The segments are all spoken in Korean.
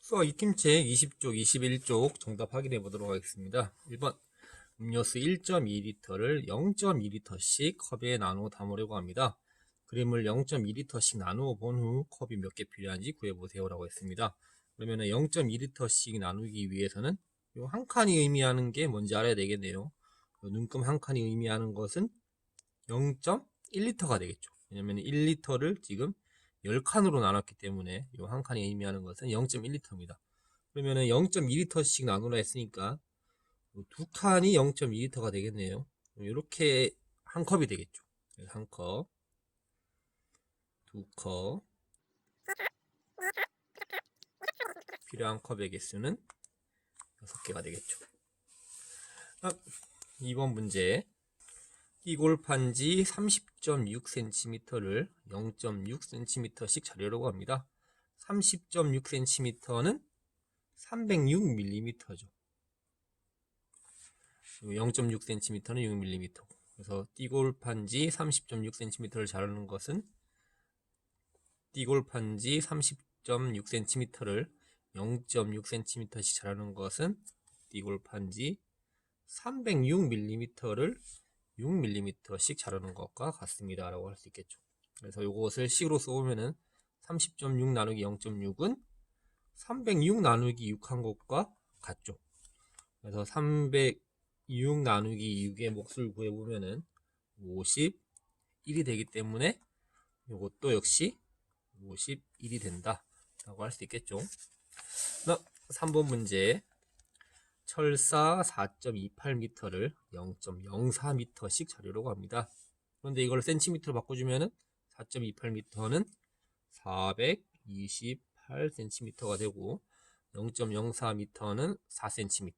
수학 익힘책 20쪽, 21쪽 정답 확인해 보도록 하겠습니다. 1번 음료수 1.2리터를 0.2리터씩 컵에 나누어 담으려고 합니다. 그림을 0.2리터씩 나누어 본 후 컵이 몇 개 필요한지 구해보세요 라고 했습니다. 그러면 0.2리터씩 나누기 위해서는 이 한 칸이 의미하는 게 뭔지 알아야 되겠네요. 눈금 한 칸이 의미하는 것은 0.1리터가 되겠죠. 왜냐면 1리터를 지금 10칸으로 나눴기 때문에 이 한 칸이 의미하는 것은 0.1리터입니다. 그러면은 0.2리터씩 나누라 했으니까 두 칸이 0.2리터가 되겠네요. 이렇게 한 컵이 되겠죠. 한 컵, 두 컵, 필요한 컵의 개수는 6개가 되겠죠. 2번 문제. 띠골판지 30.6cm를 0.6cm씩 자르려고 합니다. 30.6cm는 306mm죠. 0.6cm는 6mm. 그래서 띠골판지 30.6cm를 자르는 것은 띠골판지 30.6cm를 0.6cm씩 자르는 것은 띠골판지 306mm를 6mm씩 자르는 것과 같습니다 라고 할 수 있겠죠. 그래서 이것을 식으로 써보면은 30.6 나누기 0.6은 306 나누기 6 한 것과 같죠. 그래서 306 나누기 6의 몫을 구해보면은 51이 되기 때문에 이것도 역시 51이 된다 라고 할 수 있겠죠. 3번 문제. 철사 4.28m를 0.04m씩 자르려고 합니다. 그런데 이걸 센티미터로 바꿔주면은 4.28m는 428cm가 되고 0.04m는 4cm.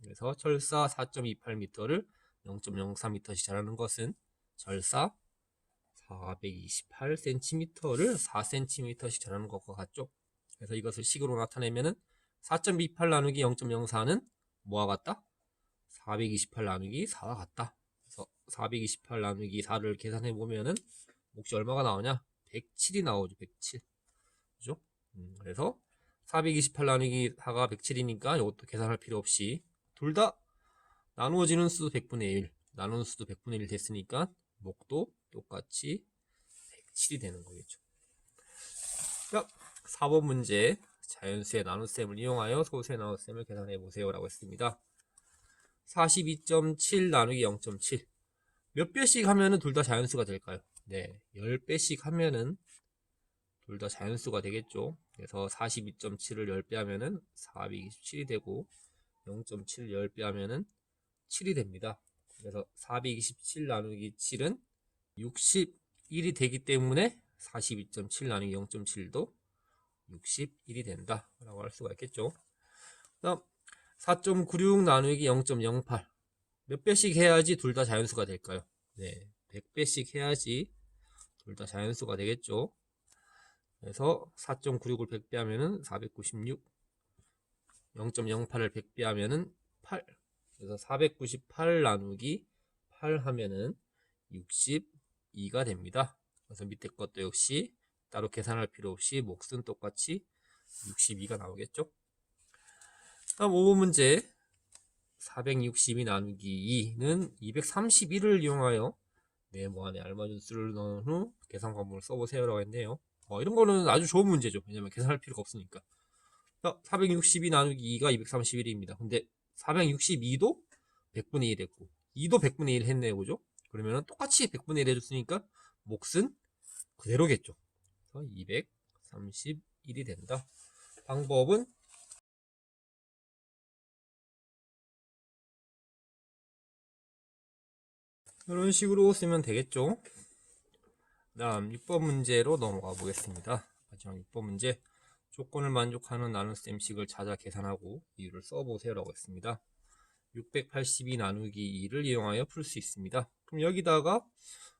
그래서 철사 4.28m를 0.04m씩 자르는 것은 철사 428cm를 4cm씩 자르는 것과 같죠. 그래서 이것을 식으로 나타내면은 4.28 나누기 0.04는 뭐와 같다? 428 나누기 4와 같다. 그래서 428 나누기 4를 계산해 보면은 몫이 얼마가 나오냐? 107이 나오죠. 107. 그죠? 그래서 428 나누기 4가 107이니까 이것도 계산할 필요 없이 둘 다 나누어지는 수도 100분의 1, 나누는 수도 100분의 1 됐으니까 몫도 똑같이 107이 되는 거겠죠. 자, 4번 문제. 자연수의 나눗셈을 이용하여 소수의 나눗셈을 계산해 보세요 라고 했습니다. 42.7 나누기 0.7 몇 배씩 하면은 둘 다 자연수가 될까요? 네, 10배씩 하면은 둘 다 자연수가 되겠죠. 그래서 42.7을 10배 하면은 427이 되고 0.7을 10배 하면은 7이 됩니다. 그래서 427 나누기 7은 61이 되기 때문에 42.7 나누기 0.7도 61이 된다 라고 할 수가 있겠죠. 다음 4.96 나누기 0.08 몇 배씩 해야지 둘 다 자연수가 될까요? 네, 100배씩 해야지 둘 다 자연수가 되겠죠. 그래서 4.96을 100배 하면은 496, 0.08을 100배 하면은 8. 그래서 498 나누기 8 하면은 62가 됩니다. 그래서 밑에 것도 역시 따로 계산할 필요 없이 몫은 똑같이 62가 나오겠죠. 다음 5번 문제. 462 나누기 2는 231을 이용하여 네모 안에 알맞은 수를 넣은 후 계산 관문을 써보세요 라고 했네요. 이런 거는 아주 좋은 문제죠. 왜냐면 계산할 필요가 없으니까. 462 나누기 2가 231입니다. 근데 462도 100분의 1 했고 2도 100분의 1 했네요. 그죠? 그러면 똑같이 100분의 1 해줬으니까 몫은 그대로겠죠. 그래서 231이 된다. 방법은 이런 식으로 쓰면 되겠죠. 다음 6번 문제로 넘어가 보겠습니다. 마지막 6번 문제. 조건을 만족하는 나눗셈식을 찾아 계산하고 이유를 써보세요 라고 했습니다. 682 나누기 2를 이용하여 풀 수 있습니다. 그럼 여기다가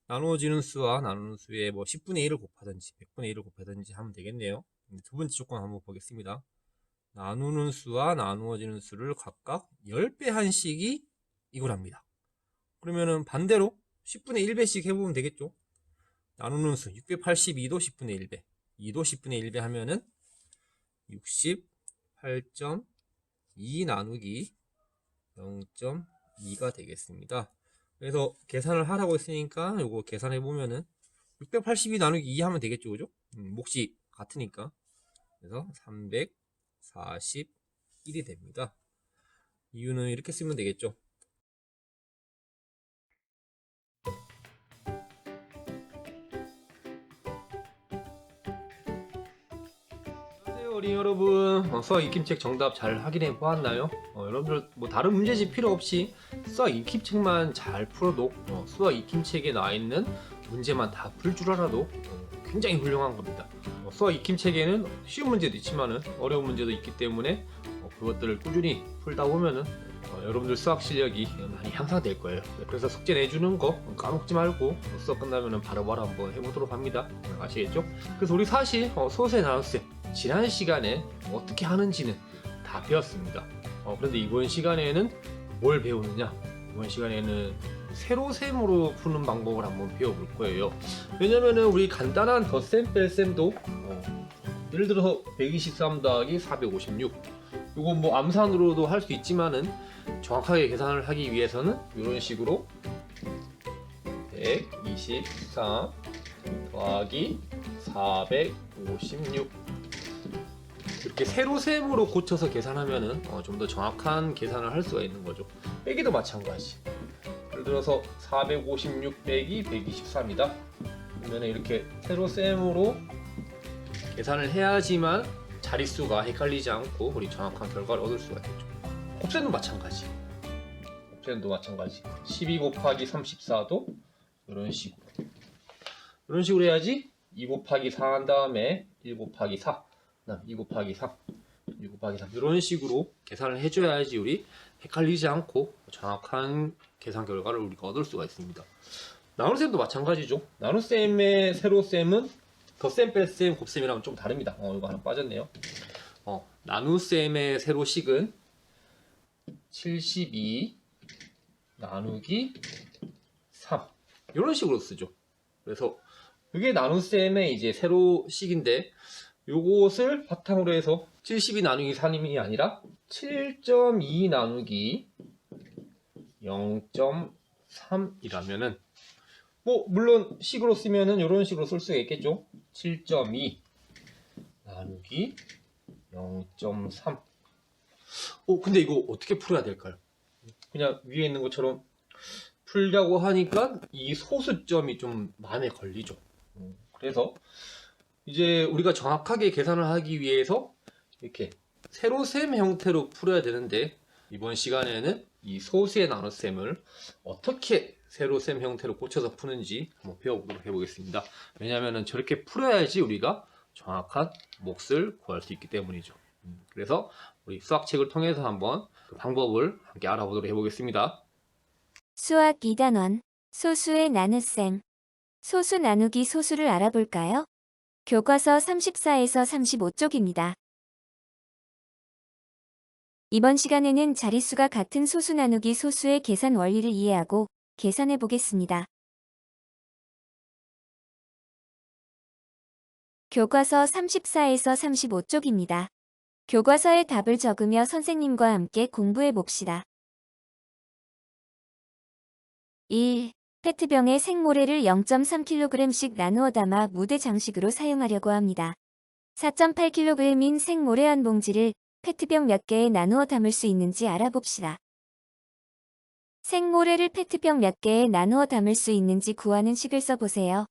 나누어지는 수와 나누는 수에 뭐 10분의 1을 곱하든지 100분의 1을 곱하든지 하면 되겠네요. 두 번째 조건 한번 보겠습니다. 나누는 수와 나누어지는 수를 각각 10배 한씩이 이거랍니다. 그러면은 반대로 10분의 1배씩 해보면 되겠죠. 나누는 수 682도 10분의 1배, 2도 10분의 1배 하면은 8.2 나누기 0.2가 되겠습니다. 그래서 계산을 하라고 했으니까 요거 계산해 보면은 682 나누기 2 하면 되겠죠, 그죠? 몫이 같으니까. 그래서 341이 됩니다. 이유는 이렇게 쓰면 되겠죠. 안녕하세요, 어린이 여러분. 수학 익힘책 정답 잘 확인해 보았나요? 여러분들 뭐 다른 문제집 필요 없이 수학 익힘책만 잘 풀어도 수학 익힘책에 나와 있는 문제만 다 풀 줄 알아도 굉장히 훌륭한 겁니다. 수학 익힘책에는 쉬운 문제도 있지만은 어려운 문제도 있기 때문에 그것들을 꾸준히 풀다 보면은 여러분들 수학 실력이 많이 향상될 거예요. 그래서 숙제 내주는 거 까먹지 말고 수업 끝나면은 바로바로 한번 해보도록 합니다. 아시겠죠? 그래서 우리 사실 소수의 나눗셈 지난 시간에 어떻게 하는지는 다 배웠습니다. 그런데 이번 시간에는 뭘 배우느냐? 이번 시간에는 세로셈으로 푸는 방법을 한번 배워볼 거예요. 왜냐면은 우리 간단한 덧셈 뺄셈도 예를 들어서 123 더하기 456 이거 뭐 암산으로도 할 수 있지만은 정확하게 계산을 하기 위해서는 이런 식으로 123 더하기 456 이렇게 세로셈으로 고쳐서 계산하면은 좀 더 정확한 계산을 할 수가 있는 거죠. 빼기도 마찬가지. 예를 들어서 456 빼기 123이다. 그러면 이렇게 세로셈으로 계산을 해야지만 자릿수가 헷갈리지 않고 우리 정확한 결과를 얻을 수가 있죠. 곱셈도 마찬가지. 곱셈도 마찬가지. 12 곱하기 34도 이런 식으로 해야지 2 곱하기 4 한 다음에 1 곱하기 4 2 곱하기 3 2 곱하기 3 이런 식으로 계산을 해줘야지 우리 헷갈리지 않고 정확한 계산 결과를 우리가 얻을 수가 있습니다. 나눗셈도 마찬가지죠. 나눗셈의 세로셈은 덧셈, 뺄셈, 곱셈이랑은 좀 다릅니다. 이거 하나 빠졌네요. 나눗셈의 세로식은 72 나누기 3 이런 식으로 쓰죠. 그래서 이게 나눗셈의 이제 세로식인데 요것을 바탕으로 해서 72 나누기 3이 아니라 7.2 나누기 0.3이라면은 뭐 물론 식으로 쓰면은 이런 식으로 쓸 수가 있겠죠. 7.2 나누기 0.3. 근데 이거 어떻게 풀어야 될까요? 그냥 위에 있는 것처럼 풀려고 하니까 이 소수점이 좀 마음에 걸리죠. 그래서 이제 우리가 정확하게 계산을 하기 위해서 이렇게 세로셈 형태로 풀어야 되는데 이번 시간에는 이 소수의 나눗셈을 어떻게 세로셈 형태로 고쳐서 푸는지 한번 배워보도록 해보겠습니다. 왜냐하면 저렇게 풀어야지 우리가 정확한 몫을 구할 수 있기 때문이죠. 그래서 우리 수학책을 통해서 한번 그 방법을 함께 알아보도록 해보겠습니다. 수학 2단원 소수의 나눗셈 소수 나누기 소수를 알아볼까요? 교과서 34에서 35쪽입니다. 이번 시간에는 자릿수가 같은 소수 나누기 소수의 계산 원리를 이해하고 계산해 보겠습니다. 교과서 34에서 35쪽입니다. 교과서에 답을 적으며 선생님과 함께 공부해 봅시다. 1. 페트병에 생모래를 0.3kg씩 나누어 담아 무대 장식으로 사용하려고 합니다. 4.8kg인 생모래 한 봉지를 페트병 몇 개에 나누어 담을 수 있는지 알아봅시다. 생모래를 페트병 몇 개에 나누어 담을 수 있는지 구하는 식을 써보세요.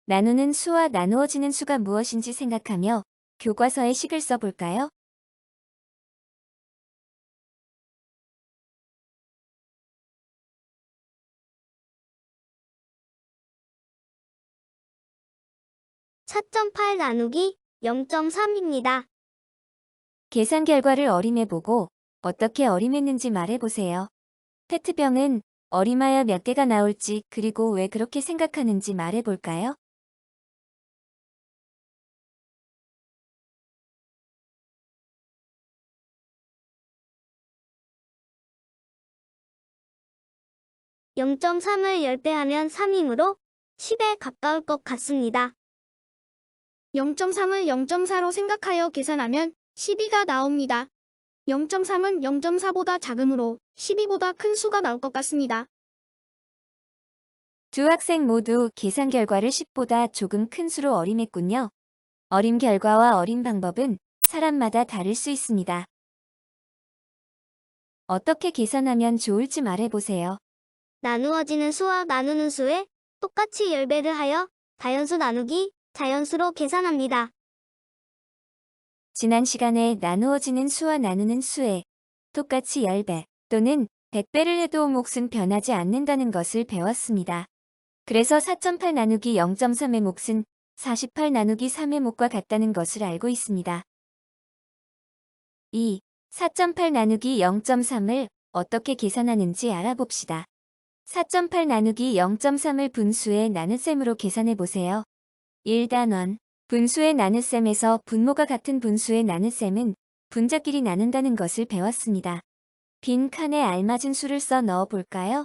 나누는 수와 나누어지는 수가 무엇인지 생각하며 교과서의 식을 써볼까요? (4.8) 나누기 0.3입니다. 계산 결과를 어림해보고 어떻게 어림했는지 말해보세요. 페트병은 어림하여 몇 개가 나올지 그리고 왜 그렇게 생각하는지 말해볼까요? (0.3을 10배 하면 3이므로 10에 가까울 것 같습니다. 0.3을 0.4로 생각하여 계산하면 12가 나옵니다. 0.3은 0.4보다 작으므로 12보다 큰 수가 나올 것 같습니다. 두 학생 모두 계산 결과를 10보다 조금 큰 수로 어림했군요. 어림 결과와 어림 방법은 사람마다 다를 수 있습니다. 어떻게 계산하면 좋을지 말해보세요. 나누어지는 수와 나누는 수에 똑같이 10배를 하여 자연수 나누기 자연수로 계산합니다. 지난 시간에 나누어지는 수와 나누는 수에 똑같이 10배 또는 100배를 해도 몫은 변하지 않는다는 것을 배웠습니다. 그래서 4.8 나누기 0.3의 몫은 48 나누기 3의 몫과 같다는 것을 알고 있습니다. 2. 4.8 나누기 0.3을 어떻게 계산하는지 알아봅시다. 4.8 나누기 0.3을 분수의 나눗셈으로 계산해 보세요. 1단원 분수의 나눗셈에서 분모가 같은 분수의 나눗셈은 분자끼리 나눈다는 것을 배웠습니다. 빈 칸에 알맞은 수를 써 넣어 볼까요?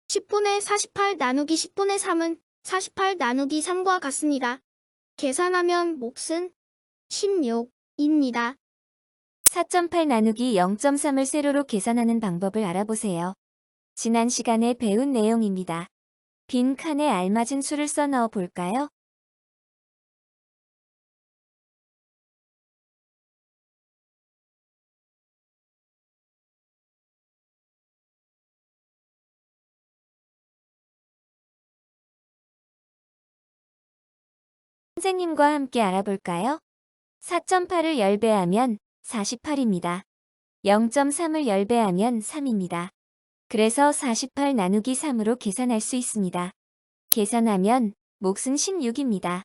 (10분의 48) 나누기 (10분의 3은) 48 나누기 3과 같습니다. 계산하면 몫은 16입니다. 4.8 나누기 0.3을 세로로 계산하는 방법을 알아보세요. 지난 시간에 배운 내용입니다. 빈 칸에 알맞은 수를 써 넣어 볼까요? 선생님과 함께 알아볼까요? 4.8을 10배하면 48입니다. 0.3을 10배하면 3입니다. 그래서 48 나누기 3으로 계산할 수 있습니다. 계산하면 몫은 16입니다.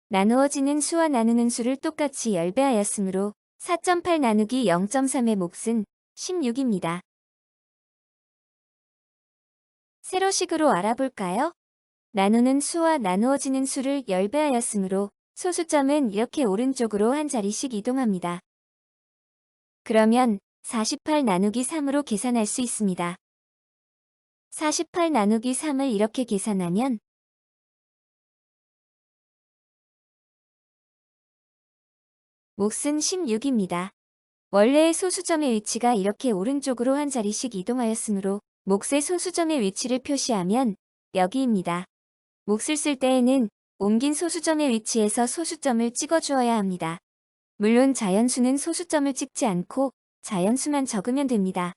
나누어지는 수와 나누는 수를 똑같이 10배하였으므로 4.8 나누기 0.3의 몫은 16입니다. 세로식으로 알아볼까요? 나누는 수와 나누어지는 수를 10배하였으므로 소수점은 이렇게 오른쪽으로 한 자리씩 이동합니다. 그러면 48 나누기 3으로 계산할 수 있습니다. 48 나누기 3을 이렇게 계산하면 몫은 16입니다. 원래의 소수점의 위치가 이렇게 오른쪽으로 한 자리씩 이동하였으므로 몫의 소수점의 위치를 표시하면 여기입니다. 몫을 쓸 때에는 옮긴 소수점의 위치에서 소수점을 찍어주어야 합니다. 물론 자연수는 소수점을 찍지 않고 자연수만 적으면 됩니다.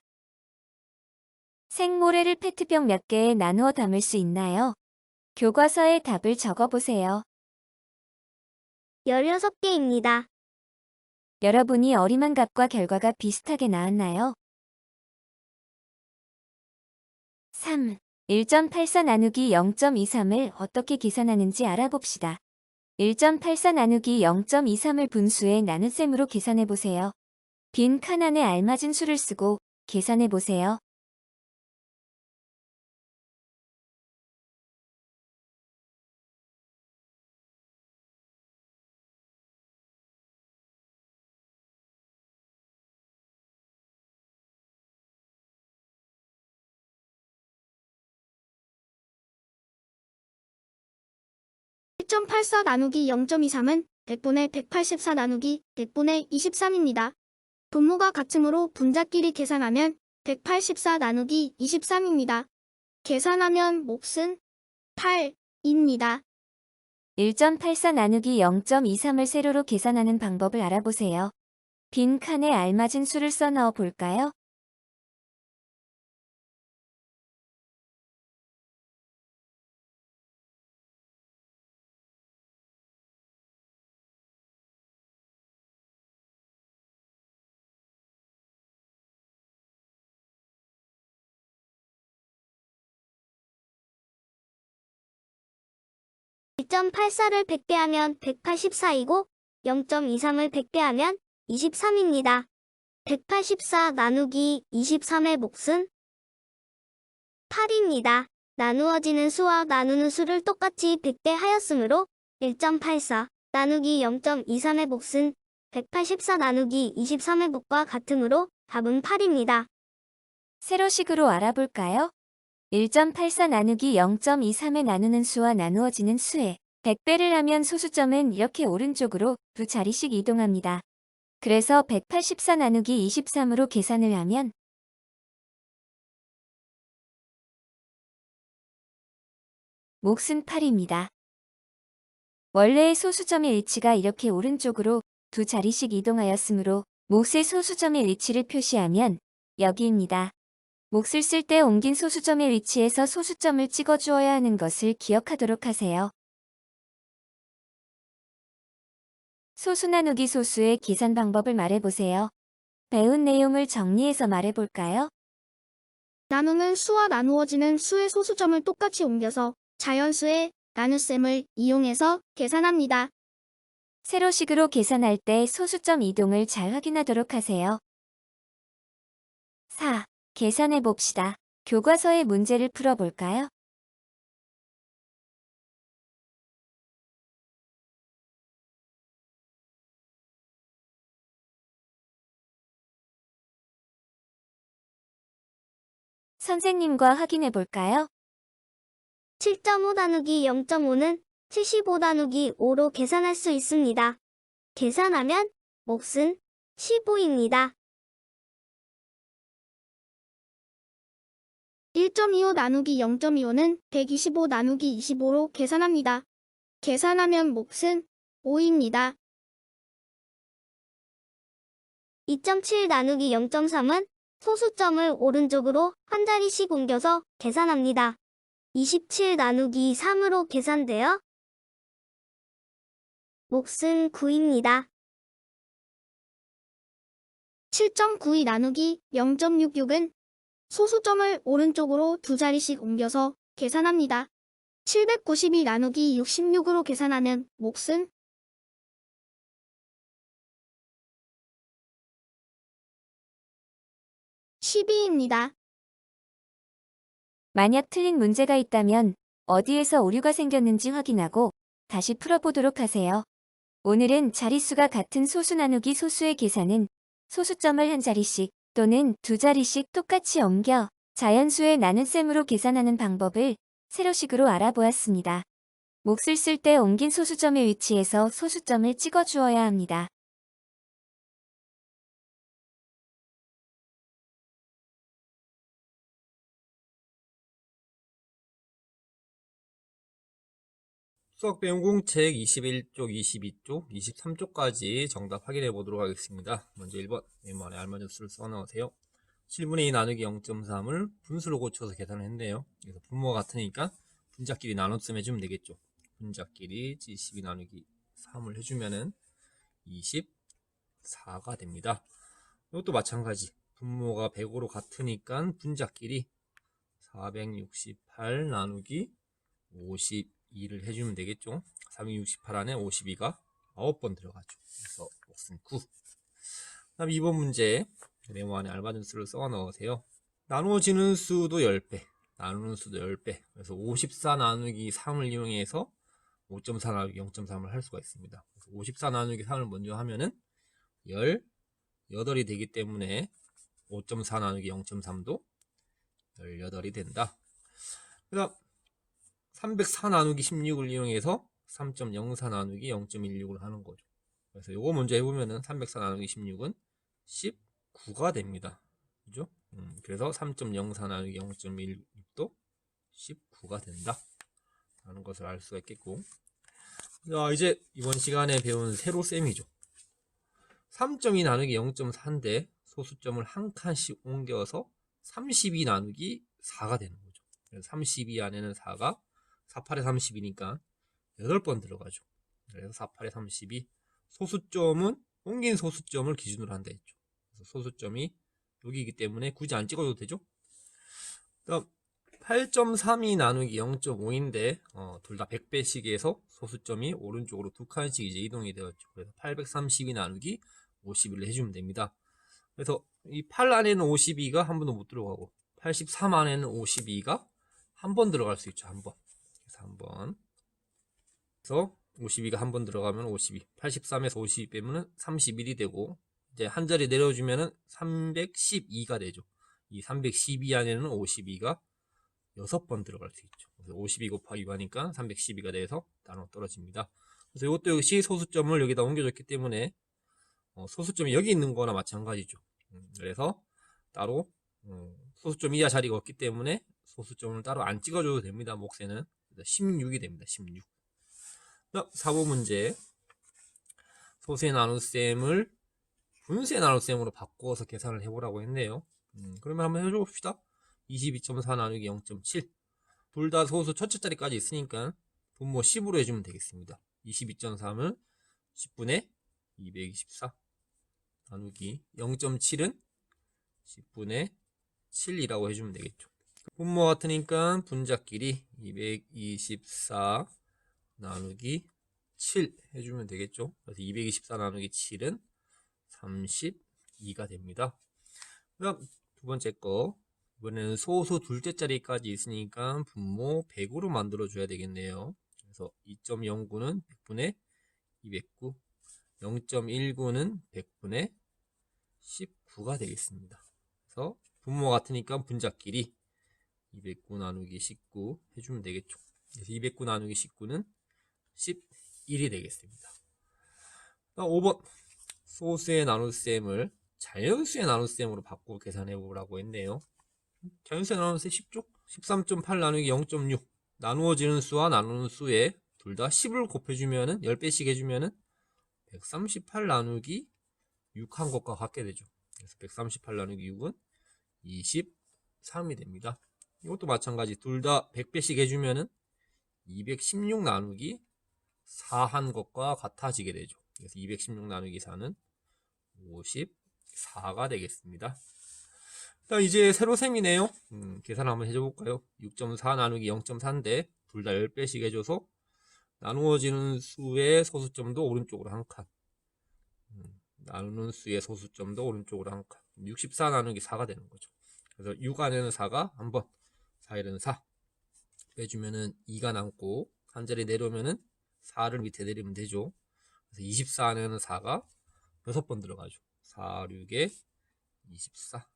생모래를 페트병 몇 개에 나누어 담을 수 있나요? 교과서에 답을 적어보세요. 16개입니다. 여러분이 어림한 값과 결과가 비슷하게 나왔나요? 3. 1.84 나누기 0.23을 어떻게 계산하는지 알아봅시다. 1.84 나누기 0.23을 분수의 나눗셈으로 계산해보세요. 빈 칸 안에 알맞은 수를 쓰고 계산해보세요. (1.84) 나누기 0.23은 100분의 184 나누기 100분의 23입니다. 분모가 같으므로 분자끼리 계산하면 184 나누기 23입니다. 계산하면 몫은 8입니다. 1.84 나누기 0.23을 세로로 계산하는 방법을 알아보세요. 빈 칸에 알맞은 수를 써 넣어 볼까요? (1.84를) 100배하면 184이고 0.23을 100배하면 23입니다. 184 나누기 23의 몫은 8입니다. 나누어지는 수와 나누는 수를 똑같이 100배 하였으므로 1.84 나누기 0.23의 몫은 184 나누기 23의 곱과 같으므로 답은 8입니다. 세로식으로 알아볼까요? 1.84 나누기 0.23에 나누는 수와 나누어지는 수에 100배를 하면 소수점은 이렇게 오른쪽으로 두 자리씩 이동합니다. 그래서 184 나누기 23으로 계산을 하면 몫은 8입니다. 원래의 소수점의 위치가 이렇게 오른쪽으로 두 자리씩 이동하였으므로 몫의 소수점의 위치를 표시하면 여기입니다. 몫을 쓸 때 옮긴 소수점의 위치에서 소수점을 찍어 주어야 하는 것을 기억하도록 하세요. 소수 나누기 소수의 계산 방법을 말해보세요. 배운 내용을 정리해서 말해볼까요? 나누는 수와 나누어지는 수의 소수점을 똑같이 옮겨서 자연수의 나눗셈을 이용해서 계산합니다. 세로식으로 계산할 때 소수점 이동을 잘 확인하도록 하세요. 4. 계산해 봅시다. 교과서의 문제를 풀어볼까요? 선생님과 확인해 볼까요? 7.5 나누기 0.5는 75 나누기 5로 계산할 수 있습니다. 계산하면 몫은 15입니다. 1.25 나누기 0.25는 125 나누기 25로 계산합니다. 계산하면 몫은 5입니다. 2.7 나누기 0.3은 소수점을 오른쪽으로 한 자리씩 옮겨서 계산합니다. 27 나누기 3으로 계산되어 몫은 9입니다. 7.92 나누기 0.66은 소수점을 오른쪽으로 두 자리씩 옮겨서 계산합니다. 792 나누기 66으로 계산하면 몫은 12입니다. 만약 틀린 문제가 있다면 어디에서 오류가 생겼는지 확인하고 다시 풀어보도록 하세요. 오늘은 자릿수가 같은 소수 나누기 소수의 계산은 소수점을 한 자리씩 또는 두 자리씩 똑같이 옮겨 자연수의 나눗셈으로 계산하는 방법을 세로식으로 알아보았습니다. 몫을 쓸 때 옮긴 소수점의 위치에서 소수점을 찍어 주어야 합니다. 수학 배운 공책 21쪽, 22쪽, 23쪽까지 정답 확인해 보도록 하겠습니다. 먼저 1번 왼만에 알맞은 수를 써넣으세요. 7분의 2 나누기 0.3을 분수로 고쳐서 계산을 했네요. 그래서 분모가 같으니까 분자끼리 나눗셈 해주면 되겠죠. 분자끼리 12 나누기 3을 해주면은 24가 됩니다. 이것도 마찬가지. 분모가 100으로 같으니까 분자끼리 468 나누기 52를 해주면 되겠죠. 468 안에 52가 9번 들어가죠. 그래서 몫은 9. 다음 2번 문제. 네모 안에 알맞은 수를 써 넣으세요. 나누어지는 수도 10배, 나누는 수도 10배. 그래서 54 나누기 3을 이용해서 5.4 나누기 0.3을 할 수가 있습니다. 54 나누기 3을 먼저 하면은 18이 되기 때문에 5.4 나누기 0.3도 18이 된다. 그 다음 304 나누기 16을 이용해서 3.04 나누기 0.16을 하는 거죠. 그래서 요거 먼저 해보면은 304 나누기 16은 19가 됩니다. 그죠? 그래서 3.04 나누기 0.16도 19가 된다. 라는 것을 알 수가 있겠고. 자, 이제 이번 시간에 배운 세로셈이죠. 3.2 나누기 0.4인데 소수점을 한 칸씩 옮겨서 32 나누기 4가 되는 거죠. 그래서 32 안에는 4가 48에 30이니까 8번 들어가죠. 그래서 48에 32. 소수점은 옮긴 소수점을 기준으로 한다 했죠. 그래서 소수점이 여기이기 때문에 굳이 안 찍어도 되죠. 그다음 8.32 나누기 0.5인데 둘 다 100배씩에서 소수점이 오른쪽으로 두 칸씩 이제 이동이 되었죠. 그래서 832 나누기 51을 해주면 됩니다. 그래서 이 8 안에는 52가 한 번도 못 들어가고 83 안에는 52가 한 번 들어갈 수 있죠. 한 번. 그래서 한 번. 그래서 52가 한 번 들어가면 52, 83에서 52 빼면은 31이 되고, 이제 한 자리 내려주면은 312가 되죠. 이 312 안에는 52가 6번 들어갈 수 있죠. 그래서 52 곱하기 2 하니까 312가 돼서 나눠 떨어집니다. 그래서 이것도 역시 소수점을 여기다 옮겨줬기 때문에 소수점이 여기 있는 거나 마찬가지죠. 그래서 따로 소수점 이하 자리가 없기 때문에 소수점을 따로 안 찍어줘도 됩니다. 몫에는 16이 됩니다. 16. 4번 문제. 소수의 나눗셈을 분수의 나눗셈으로 바꿔서 계산을 해보라고 했네요. 그러면 한번 해봅시다. 22.4 나누기 0.7. 둘 다 소수 첫째 자리까지 있으니까 분모 10으로 해주면 되겠습니다. 22.3은 10분의 224 나누기 0.7은 10분의 7이라고 해주면 되겠죠. 분모 같으니까 분자끼리 224 나누기 7 해주면 되겠죠. 그래서 224 나누기 7은 32가 됩니다. 그럼 두 번째 거, 이번에는 소수 둘째 자리까지 있으니까 분모 100으로 만들어 줘야 되겠네요. 그래서 2.09는 100분의 209, 0.19는 100분의 19가 되겠습니다. 그래서 분모 같으니까 분자끼리 209 나누기 19 해주면 되겠죠. 그래서 209 나누기 19는 11이 되겠습니다. 5번, 소수의 나눗셈을 자연수의 나눗셈으로 바꾸고 계산해 보라고 했네요. 자연수의 나눗셈 쉽죠? 13.8 나누기 0.6. 나누어지는 수와 나누는 수에 둘 다 10을 곱해주면은 10배씩 해주면은 138 나누기 6 한 것과 같게 되죠. 그래서 138 나누기 6은 23이 됩니다. 이것도 마찬가지. 둘 다 100배씩 해주면은 216 나누기 4 한 것과 같아지게 되죠. 그래서 216 나누기 4는 54가 되겠습니다. 이제 세로셈이네요. 계산 한번 해줘볼까요? 6.4 나누기 0.4인데 둘 다 10배씩 해줘서 나누어지는 수의 소수점도 오른쪽으로 한 칸, 나누는 수의 소수점도 오른쪽으로 한 칸, 64 나누기 4가 되는 거죠. 그래서 6 안에는 4가 한번, 4일은 4 빼주면은 2가 남고 한 자리 내려오면은 4를 밑에 내리면 되죠. 그래서 24 안에는 4가 6번 들어가죠. 4, 6에 24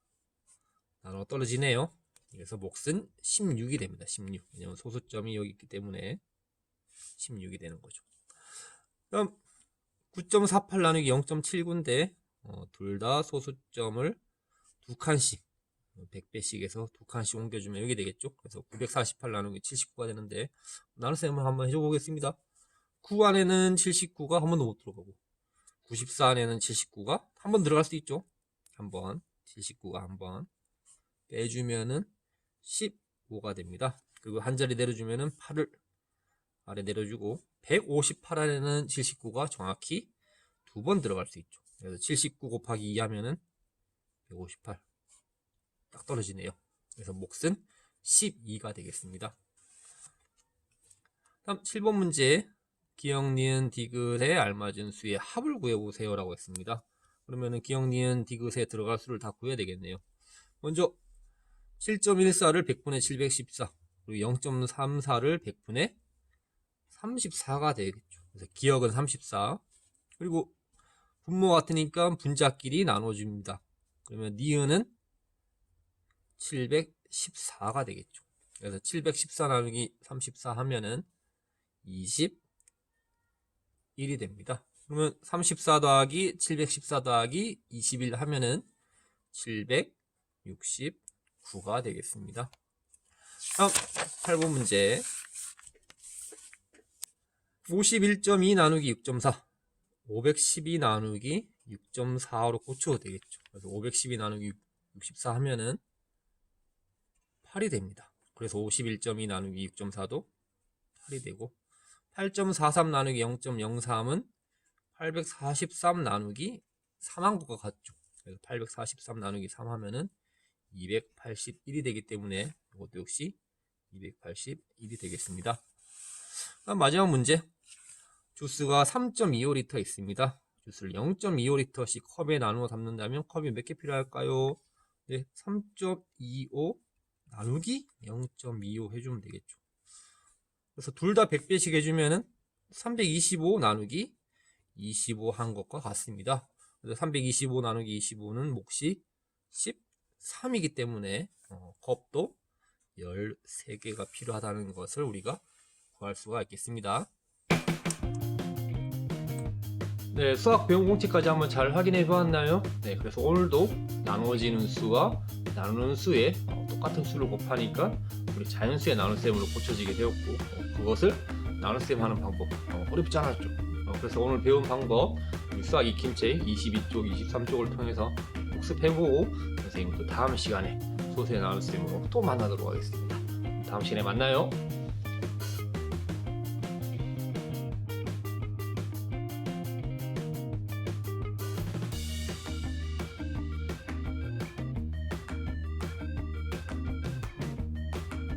나눠 떨어지네요. 그래서 몫은 16이 됩니다. 16. 왜냐면 소수점이 여기 있기 때문에 16이 되는 거죠. 그럼 9.48 나누기 0.79인데 둘 다 소수점을 두 칸씩 100배씩 해서 두 칸씩 옮겨주면 여기 되겠죠. 그래서 948 나누기 79가 되는데 나눗셈을 한번 해줘 보겠습니다. 9 안에는 79가 한 번도 못 들어가고 94 안에는 79가 한 번 들어갈 수 있죠. 한번 79가 한 번 빼주면은 15가 됩니다. 그리고 한 자리 내려주면은 8을 아래 내려주고 158 안에는 79가 정확히 두 번 들어갈 수 있죠. 그래서 79 곱하기 2 하면은 158 딱 떨어지네요. 그래서 몫은 12가 되겠습니다. 다음 7번 문제, 기역, 니은, 디귿에 알맞은 수의 합을 구해보세요 라고 했습니다. 그러면은 기역, 니은, 디귿에 들어갈 수를 다 구해야 되겠네요. 먼저 7.14를 100분의 714, 그리고 0.34를 100분의 34가 되겠죠. 그래서 기역은 34, 그리고 분모 같으니까 분자끼리 나눠줍니다. 그러면 니은은 714가 되겠죠. 그래서 714 나누기 34 하면은 21이 됩니다. 그러면 34 더하기 714 더하기 21 하면은 769가 되겠습니다. 다음 8번 문제, 51.2 나누기 6.4, 512 나누기 6.4로 고쳐도 되겠죠. 그래서 512 나누기 64 하면은 8이 됩니다. 그래서 51.2 나누기 6.4도 8이 되고, 8.43 나누기 0.03은 843 나누기 3한 것과 같죠. 그래서 843 나누기 3 하면은 281이 되기 때문에 이것도 역시 281이 되겠습니다. 다음 마지막 문제, 주스가 3.25L 있습니다. 주스를 0.25L씩 컵에 나누어 담는다면 컵이 몇 개 필요할까요? 네, 3.25 나누기 0.25 해주면 되겠죠. 그래서 둘 다 100배씩 해주면은 325 나누기 25 한 것과 같습니다. 그래서 325 나누기 25는 몫이 13이기 때문에 컵도 13개가 필요하다는 것을 우리가 구할 수가 있겠습니다. 네, 수학 배운 공식까지 한번 잘 확인해 보았나요? 네, 그래서 오늘도 나누어지는 수와 나누는 수에 똑같은 수를 곱하니까 우리 자연수의 나눗셈으로 고쳐지게 되었고 그것을 나눗셈 하는 방법 어렵지 않았죠. 그래서 오늘 배운 방법 우리 수학 익힘책 22쪽, 23쪽을 통해서 복습해보고 선생님 또 다음 시간에 소수의 나눗셈으로 또 만나도록 하겠습니다. 다음 시간에 만나요.